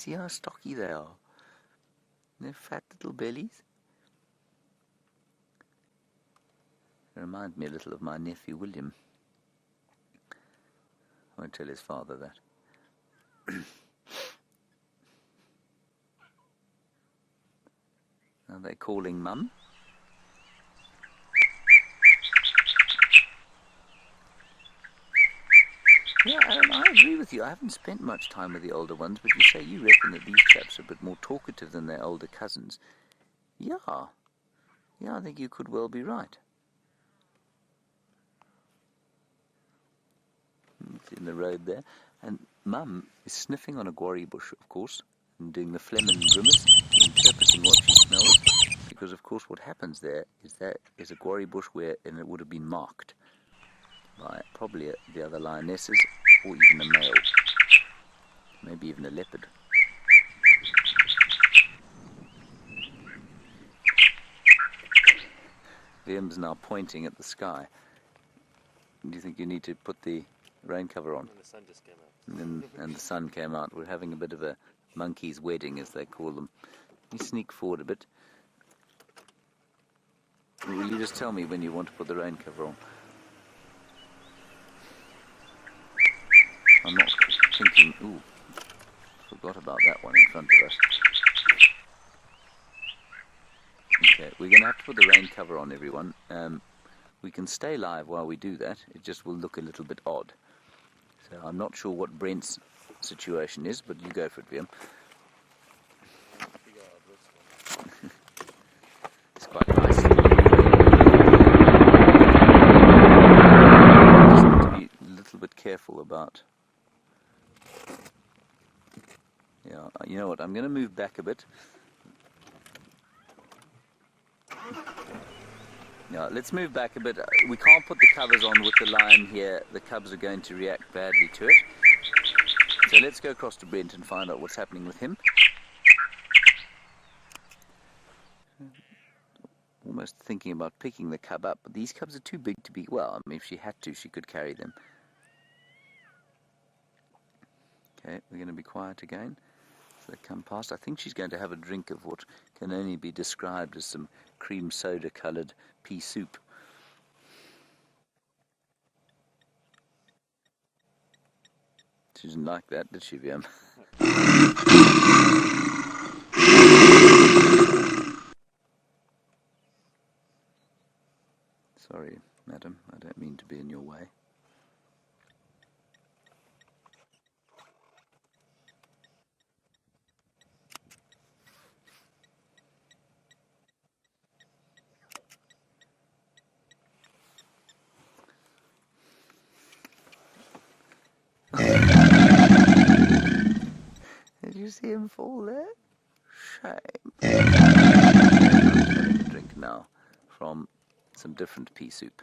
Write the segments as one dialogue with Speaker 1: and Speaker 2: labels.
Speaker 1: see how stocky they are? They're fat little bellies. They remind me a little of my nephew William. I won't tell his father that. Are they calling Mum? Yeah, Aaron, I agree with you. I haven't spent much time with the older ones, but you say you reckon that these chaps are a bit more talkative than their older cousins. Yeah, I think you could well be right. It's in the road there. And Mum is sniffing on a guarri bush, of course, and doing the Fleming grimace, interpreting what she smells, because, of course, what happens there is that there's a guarri bush and it would have been marked by probably the other lionesses or even a male, maybe even a leopard. Liam's now pointing at the sky. Do you think you need to put the rain cover on?
Speaker 2: And the sun just came out.
Speaker 1: And the sun came out. We're having a bit of a monkey's wedding, as they call them. You sneak forward a bit. Will you just tell me when you want to put the rain cover on? I'm not thinking... Ooh, forgot about that one in front of us. Okay, we're going to have to put the rain cover on, everyone. We can stay live while we do that. It just will look a little bit odd. So I'm not sure what Brent's situation is, but you go for it, Liam. It's quite nice. Just need to be a little bit careful about... Yeah, you know what, I'm going to move back a bit. Yeah, let's move back a bit. We can't put the covers on with the lion here. The cubs are going to react badly to it. So let's go across to Brent and find out what's happening with him. Almost thinking about picking the cub up, but these cubs are too big to be... Well, I mean, if she had to, she could carry them. Okay, we're going to be quiet again. So they come past. I think she's going to have a drink of what can only be described as some cream soda coloured pea soup. She didn't like that, did she, Liam? Sorry, madam, I don't mean to be in your way. Did you see him fall there? Shame. I'm having a drink now from some different pea soup.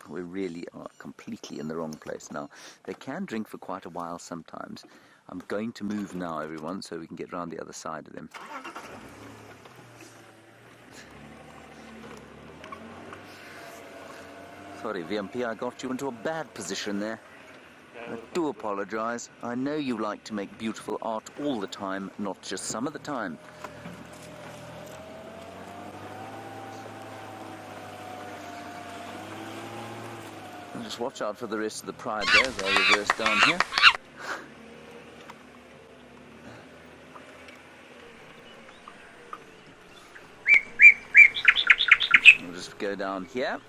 Speaker 1: We really are completely in the wrong place now. They can drink for quite a while sometimes. I'm going to move now, everyone, so we can get around the other side of them. Sorry, VMP, I got you into a bad position there. I do apologize. I know you like to make beautiful art all the time, not just some of the time. I'll just watch out for the rest of the pride there as I reverse down here. We'll just go down here.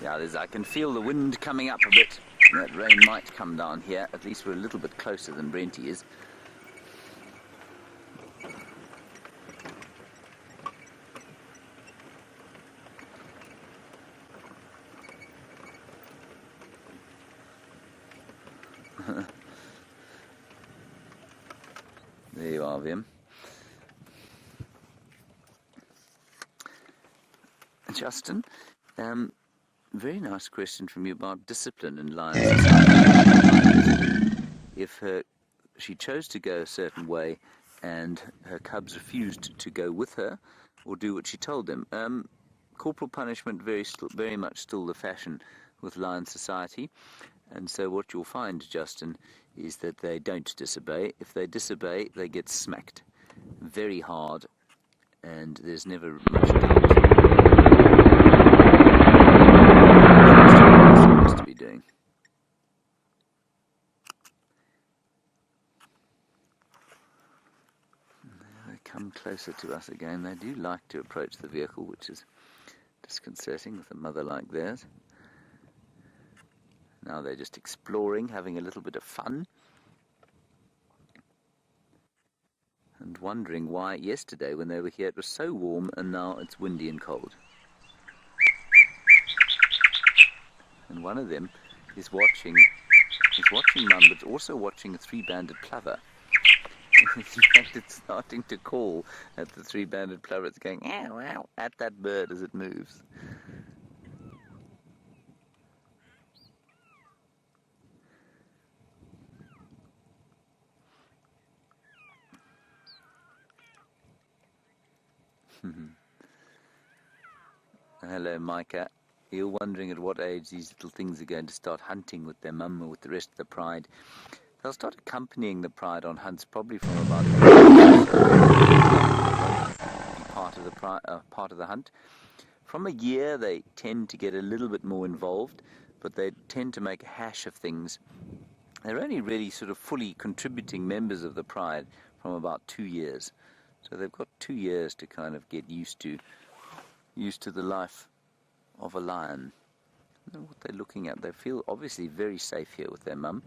Speaker 1: Yeah, I can feel the wind coming up a bit. That rain might come down here. At least we're a little bit closer than Brenty is. There you are, Vim. Justin, very nice question from you about discipline in lions. If she chose to go a certain way and her cubs refused to go with her or do what she told them, corporal punishment very much still the fashion with Lion Society. And so what you'll find, Justin, is that they don't disobey. If they disobey, they get smacked very hard, and there's never much doubt what they're supposed to be doing. They come closer to us again. They do like to approach the vehicle, which is disconcerting with a mother like theirs. Now they're just exploring, having a little bit of fun, and wondering why yesterday when they were here it was so warm and now it's windy and cold. And one of them is watching Mum, but also watching a three-banded plover. In fact, it's starting to call at the three-banded plover. It's going ow, ow, at that bird as it moves. Hello, Micah. You're wondering at what age these little things are going to start hunting with their mum or with the rest of the pride. They'll start accompanying the pride on hunts probably from about part of the hunt. From a year, they tend to get a little bit more involved, but they tend to make a hash of things. They're only really sort of fully contributing members of the pride from about 2 years. So they've got 2 years to kind of get used to the life of a lion. I don't know what they're looking at. They feel obviously very safe here with their mum.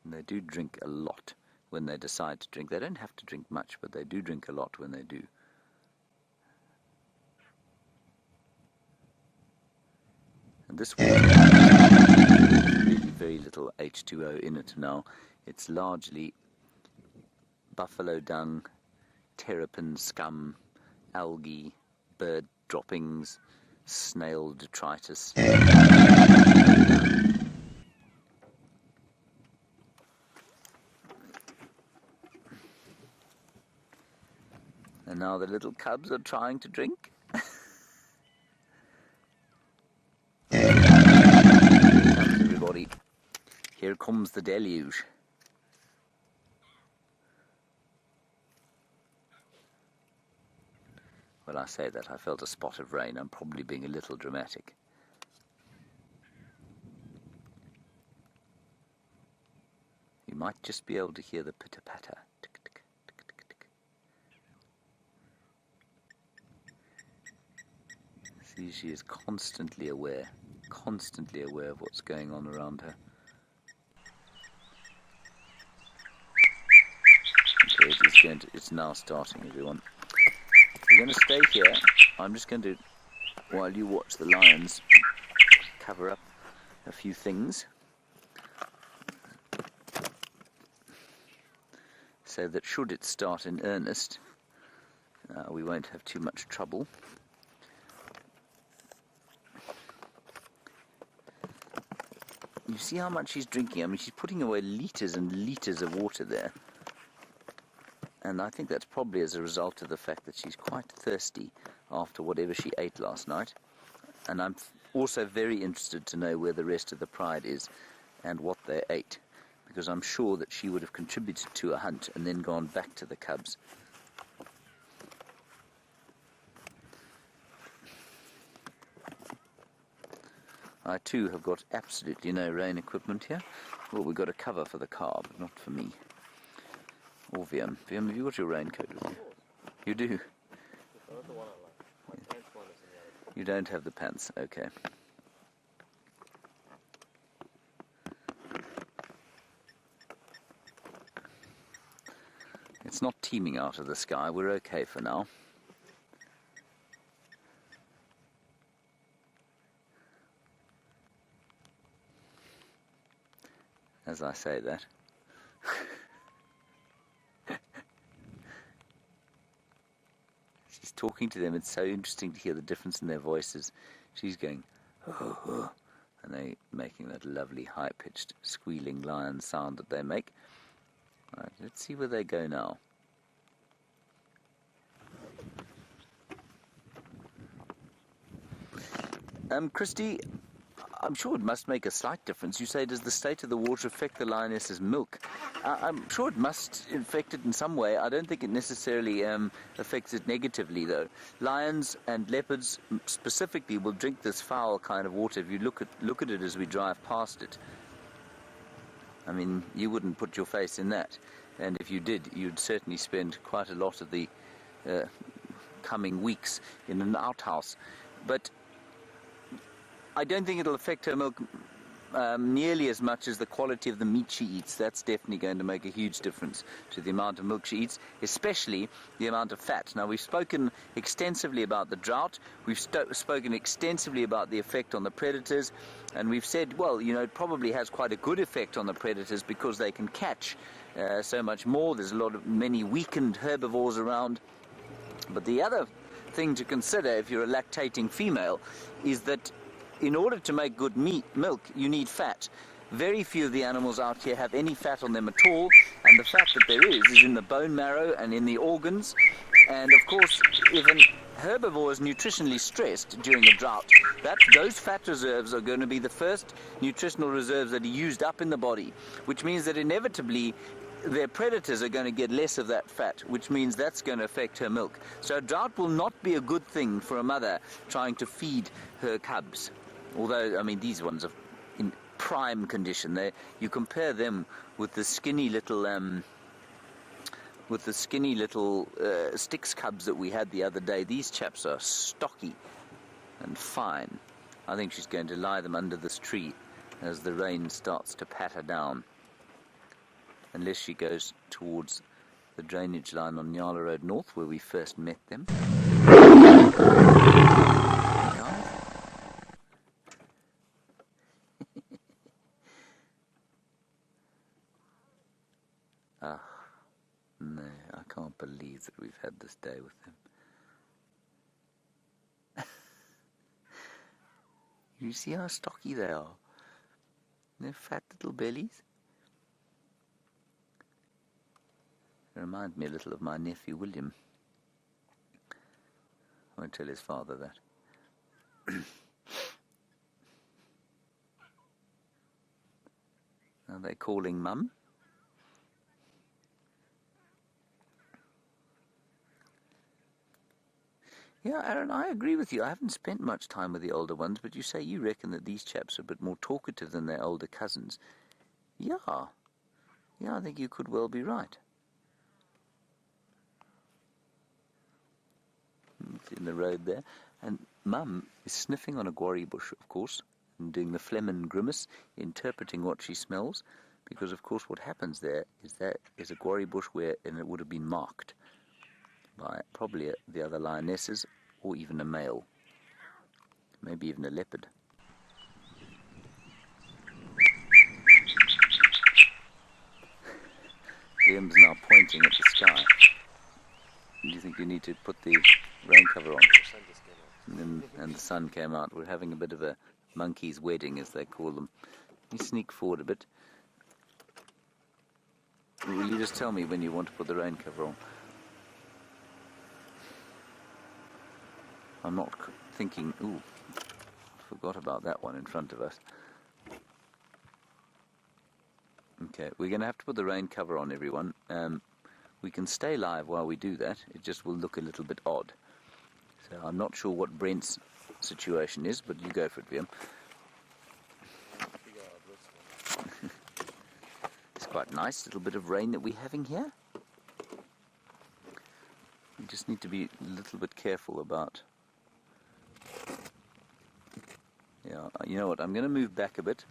Speaker 1: And they do drink a lot when they decide to drink. They don't have to drink much, but they do drink a lot when they do. And this water has really very little H2O in it now. It's largely buffalo dung, terrapin scum, algae, bird droppings, snail detritus. And now the little cubs are trying to drink. Here comes everybody. Here comes the deluge. When I say that, I felt a spot of rain. I'm probably being a little dramatic. You might just be able to hear the pitter-patter. Tick, tick, tick, tick, tick. See, she is constantly aware of what's going on around her. Okay, it's now starting, everyone. We're going to stay here. I'm just going to, while you watch the lions, cover up a few things so that should it start in earnest, we won't have too much trouble. You see how much she's drinking? I mean, she's putting away litres and litres of water there. And I think that's probably as a result of the fact that she's quite thirsty after whatever she ate last night. And I'm also very interested to know where the rest of the pride is and what they ate, because I'm sure that she would have contributed to a hunt and then gone back to the cubs. I too have got absolutely no rain equipment here. Well, we've got a cover for the car, but not for me. Or Viam. Viam, have you got your raincoat with you? You do? You don't have the pants, okay. It's not teeming out of the sky. We're okay for now. As I say that. She's talking to them. It's so interesting to hear the difference in their voices. She's going, oh, oh, and they're making that lovely high-pitched squealing lion sound that they make. All right, let's see where they go now. Christy, I'm sure it must make a slight difference. You say, does the state of the water affect the lioness's milk? I'm sure it must affect it in some way. I don't think it necessarily affects it negatively, though. Lions and leopards specifically will drink this foul kind of water. If you look at it as we drive past it, I mean, you wouldn't put your face in that. And if you did, you'd certainly spend quite a lot of the coming weeks in an outhouse. But I don't think it'll affect her milk nearly as much as the quality of the meat she eats. That's definitely going to make a huge difference to the amount of milk she eats, especially the amount of fat. Now, we've spoken extensively about the drought. We've spoken extensively about the effect on the predators. And we've said, well, you know, it probably has quite a good effect on the predators because they can catch so much more. There's many weakened herbivores around. But the other thing to consider if you're a lactating female is that in order to make good milk, you need fat. Very few of the animals out here have any fat on them at all, and the fat that there is in the bone marrow and in the organs. And of course, if an herbivore is nutritionally stressed during a drought, those fat reserves are going to be the first nutritional reserves that are used up in the body, which means that inevitably their predators are going to get less of that fat, which means that's going to affect her milk. So a drought will not be a good thing for a mother trying to feed her cubs. Although, I mean, these ones are in prime condition. You compare them with the skinny little Styx cubs that we had the other day. These chaps are stocky and fine. I think she's going to lie them under this tree as the rain starts to patter down. Unless she goes towards the drainage line on Nyala Road North, where we first met them. No, I can't believe that we've had this day with them. You see how stocky they are? They're fat little bellies. They remind me a little of my nephew William. I won't tell his father that. Are they calling Mum? Yeah, Aaron, I agree with you. I haven't spent much time with the older ones, but you say you reckon that these chaps are a bit more talkative than their older cousins. Yeah, I think you could well be right. It's in the road there. And Mum is sniffing on a guarri bush, of course, and doing the Flehmen grimace, interpreting what she smells, because, of course, what happens there is that is a guarri bush and it would have been marked by probably the other lionesses or even a male, maybe even a leopard. Liam's now pointing at the sky. Do you think you need to put the rain cover on? And the sun came out. We're having a bit of a monkey's wedding, as they call them. Let me sneak forward a bit. Will you just tell me when you want to put the rain cover on? I'm not thinking, ooh, forgot about that one in front of us. Okay, we're going to have to put the rain cover on, everyone. We can stay live while we do that. It just will look a little bit odd. So I'm not sure what Brent's situation is, but you go for it, Liam. It's quite nice, little bit of rain that we're having here. We just need to be a little bit careful about... Yeah, you know what, I'm going to move back a bit.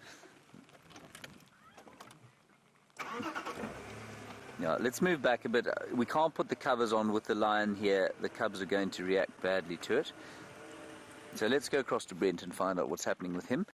Speaker 1: Yeah, let's move back a bit. We can't put the covers on with the lion here. The cubs are going to react badly to it. So let's go across to Brent and find out what's happening with him.